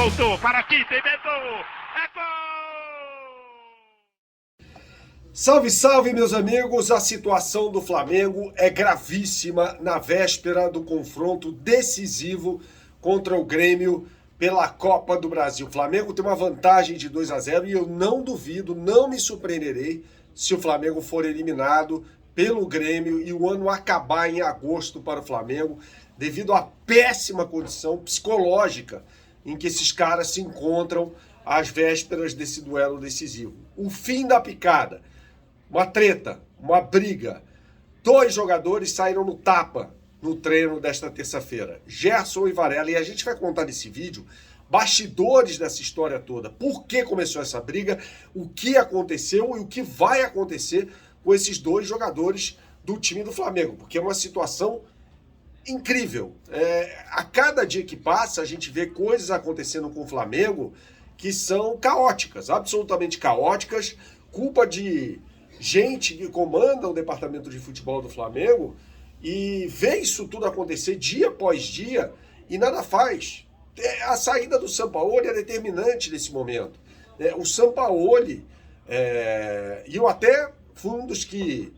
Soltou, para aqui, tem medo! É gol! Salve, salve, meus amigos! A situação do Flamengo é gravíssima na véspera do confronto decisivo contra o Grêmio pela Copa do Brasil. O Flamengo tem uma vantagem de 2-0 e eu não duvido, não me surpreenderei se o Flamengo for eliminado pelo Grêmio e o ano acabar em agosto para o Flamengo, devido à péssima condição psicológica em que esses caras se encontram às vésperas desse duelo decisivo. O fim da picada, uma treta, uma briga. 2 jogadores saíram no tapa no treino desta terça-feira, Gerson e Varela, e a gente vai contar nesse vídeo bastidores dessa história toda, por que começou essa briga, o que aconteceu e o que vai acontecer com esses 2 jogadores do time do Flamengo, porque é uma situação incrível. A cada dia que passa, a gente vê coisas acontecendo com o Flamengo que são caóticas, absolutamente caóticas, culpa de gente que comanda o departamento de futebol do Flamengo e vê isso tudo acontecer dia após dia e nada faz. A saída do Sampaoli é determinante nesse momento. O Sampaoli, e eu até fui um dos que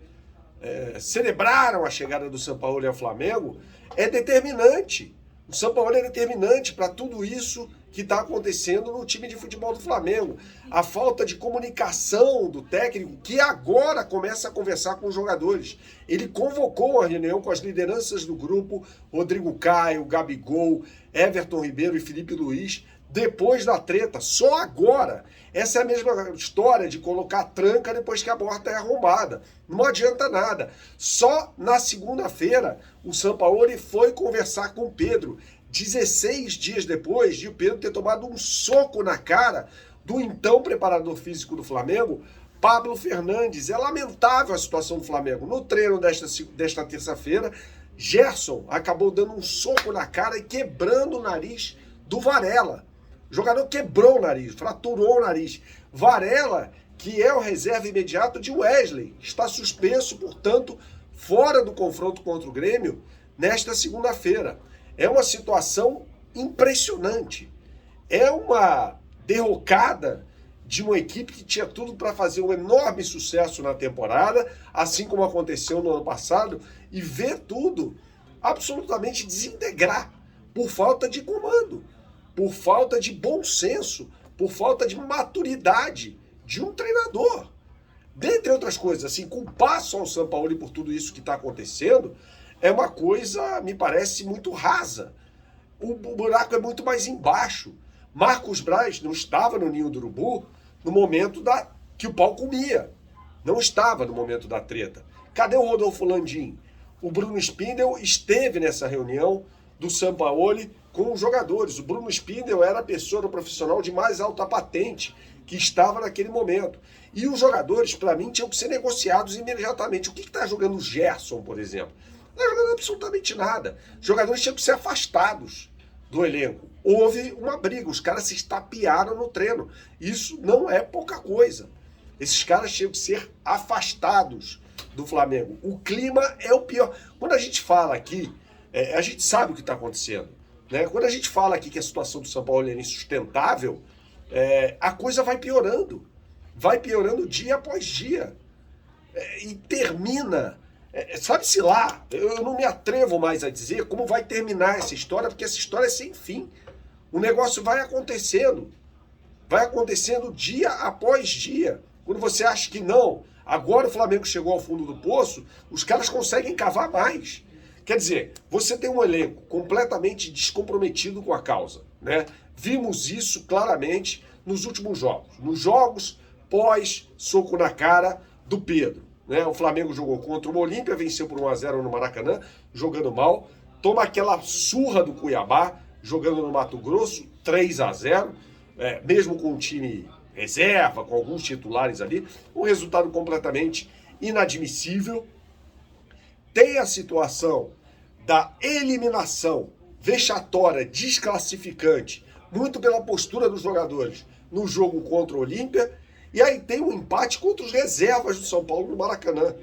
celebraram a chegada do Sampaoli ao Flamengo, é determinante. O Sampaoli é determinante para tudo isso que está acontecendo no time de futebol do Flamengo. A falta de comunicação do técnico, que agora começa a conversar com os jogadores. Ele convocou uma reunião com as lideranças do grupo, Rodrigo Caio, Gabigol, Everton Ribeiro e Felipe Luiz, depois da treta, só agora. Essa é a mesma história de colocar tranca depois que a porta é arrombada. Não adianta nada. Só na segunda-feira o Sampaoli foi conversar com o Pedro, 16 dias depois de o Pedro ter tomado um soco na cara do então preparador físico do Flamengo, Pablo Fernandes. É lamentável a situação do Flamengo. No treino desta terça-feira, Gerson acabou dando um soco na cara e quebrando o nariz do Varela. O jogador quebrou o nariz, fraturou o nariz. Varela, que é o reserva imediato de Wesley, está suspenso, portanto, fora do confronto contra o Grêmio nesta segunda-feira. É uma situação impressionante. É uma derrocada de uma equipe que tinha tudo para fazer um enorme sucesso na temporada, assim como aconteceu no ano passado, e ver tudo absolutamente desintegrar por falta de comando, por falta de bom senso, por falta de maturidade de um treinador. Dentre outras coisas, assim, culpar só o Sampaoli por tudo isso que está acontecendo é uma coisa, me parece, muito rasa. O buraco é muito mais embaixo. Marcos Braz não estava no ninho do urubu no momento que o pau comia. Não estava no momento da treta. Cadê o Rodolfo Landim? O Bruno Spindel esteve nessa reunião do Sampaoli com os jogadores. O Bruno Spindel era a pessoa profissional de mais alta patente que estava naquele momento. E os jogadores, para mim, tinham que ser negociados imediatamente. O que está jogando o Gerson, por exemplo? Não está jogando absolutamente nada. Os jogadores tinham que ser afastados do elenco. Houve uma briga, os caras se estapearam no treino. Isso não é pouca coisa. Esses caras tinham que ser afastados do Flamengo. O clima é o pior. Quando a gente fala aqui, a gente sabe o que está acontecendo. Né? Quando a gente fala aqui que a situação do São Paulo é insustentável, a coisa vai piorando. Vai piorando dia após dia. E termina... sabe-se lá, eu não me atrevo mais a dizer como vai terminar essa história, porque essa história é sem fim. O negócio vai acontecendo dia após dia. Quando você acha que não, agora o Flamengo chegou ao fundo do poço, os caras conseguem cavar mais. Quer dizer, você tem um elenco completamente descomprometido com a causa, né? Vimos isso claramente nos últimos jogos. Nos jogos pós-soco na cara do Pedro. Né? O Flamengo jogou contra o Olímpia, venceu por 1-0 no Maracanã, jogando mal. Toma aquela surra do Cuiabá, jogando no Mato Grosso, 3-0, mesmo com o time reserva, com alguns titulares ali. Um resultado completamente inadmissível. Tem a situação da eliminação vexatória, desclassificante, muito pela postura dos jogadores no jogo contra o Olímpia. E aí tem um empate contra os reservas do São Paulo no Maracanã.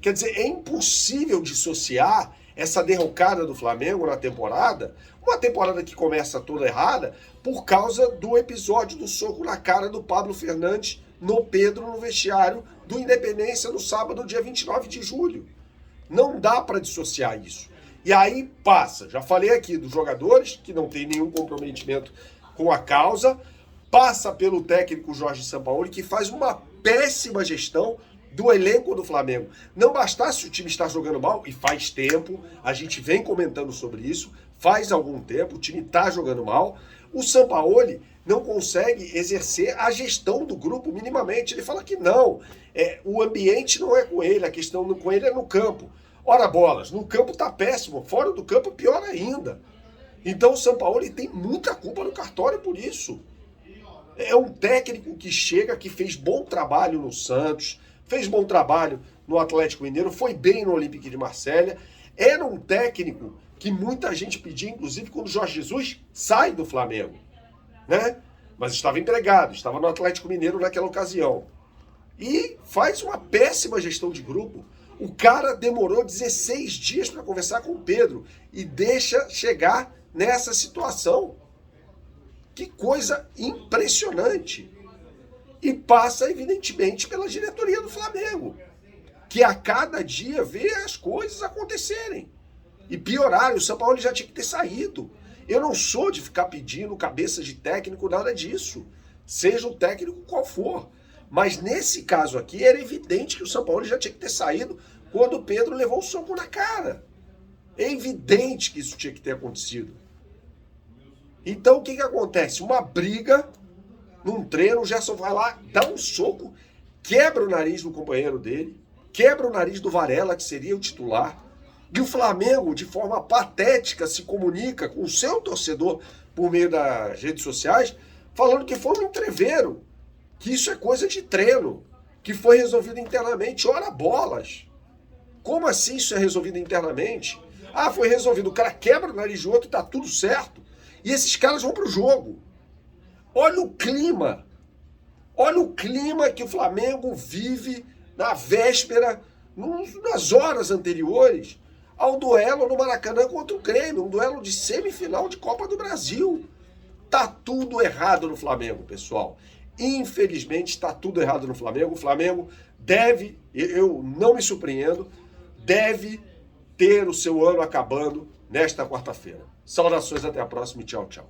Quer dizer, é impossível dissociar essa derrocada do Flamengo na temporada, uma temporada que começa toda errada por causa do episódio do soco na cara do Pablo Fernandes no Pedro no vestiário do Independência no sábado, dia 29 de julho. Não dá para dissociar isso. E aí passa, já falei aqui dos jogadores que não tem nenhum comprometimento com a causa, passa pelo técnico Jorge Sampaoli, que faz uma péssima gestão do elenco do Flamengo. Não bastasse o time estar jogando mal, e faz tempo, a gente vem comentando sobre isso, faz algum tempo, o time está jogando mal, o Sampaoli não consegue exercer a gestão do grupo minimamente. Ele fala que não, o ambiente não é com ele, a questão com ele é no campo. Ora bolas, no campo está péssimo, fora do campo pior ainda. Então o Sampaoli tem muita culpa no cartório por isso. É um técnico que chega, que fez bom trabalho no Santos, fez bom trabalho no Atlético Mineiro, foi bem no Olympique de Marselha. Era um técnico que muita gente pedia, inclusive quando o Jorge Jesus sai do Flamengo, né? Mas estava empregado, estava no Atlético Mineiro naquela ocasião. E faz uma péssima gestão de grupo. O cara demorou 16 dias para conversar com o Pedro e deixa chegar nessa situação. Que coisa impressionante. E passa, evidentemente, pela diretoria do Flamengo, que a cada dia vê as coisas acontecerem. E piorarem. O Sampaoli já tinha que ter saído. Eu não sou de ficar pedindo cabeça de técnico, nada disso. Seja o técnico qual for. Mas nesse caso aqui, era evidente que o Sampaoli já tinha que ter saído quando o Pedro levou o soco na cara. É evidente que isso tinha que ter acontecido. Então o que acontece? Uma briga num treino, o Gerson vai lá, dá um soco, quebra o nariz do companheiro dele, quebra o nariz do Varela, que seria o titular, e o Flamengo, de forma patética, se comunica com o seu torcedor por meio das redes sociais, falando que foi um entrevero, que isso é coisa de treino, que foi resolvido internamente. Ora bolas! Como assim isso é resolvido internamente? Ah, foi resolvido. O cara quebra o nariz do outro e tá tudo certo. E esses caras vão pro jogo. Olha o clima. Olha o clima que o Flamengo vive na véspera, nas horas anteriores ao duelo no Maracanã contra o Grêmio, um duelo de semifinal de Copa do Brasil. Tá tudo errado no Flamengo, pessoal. Infelizmente, está tudo errado no Flamengo. O Flamengo deve, eu não me surpreendo, deve ter o seu ano acabando nesta quarta-feira. Saudações, até a próxima e tchau, tchau.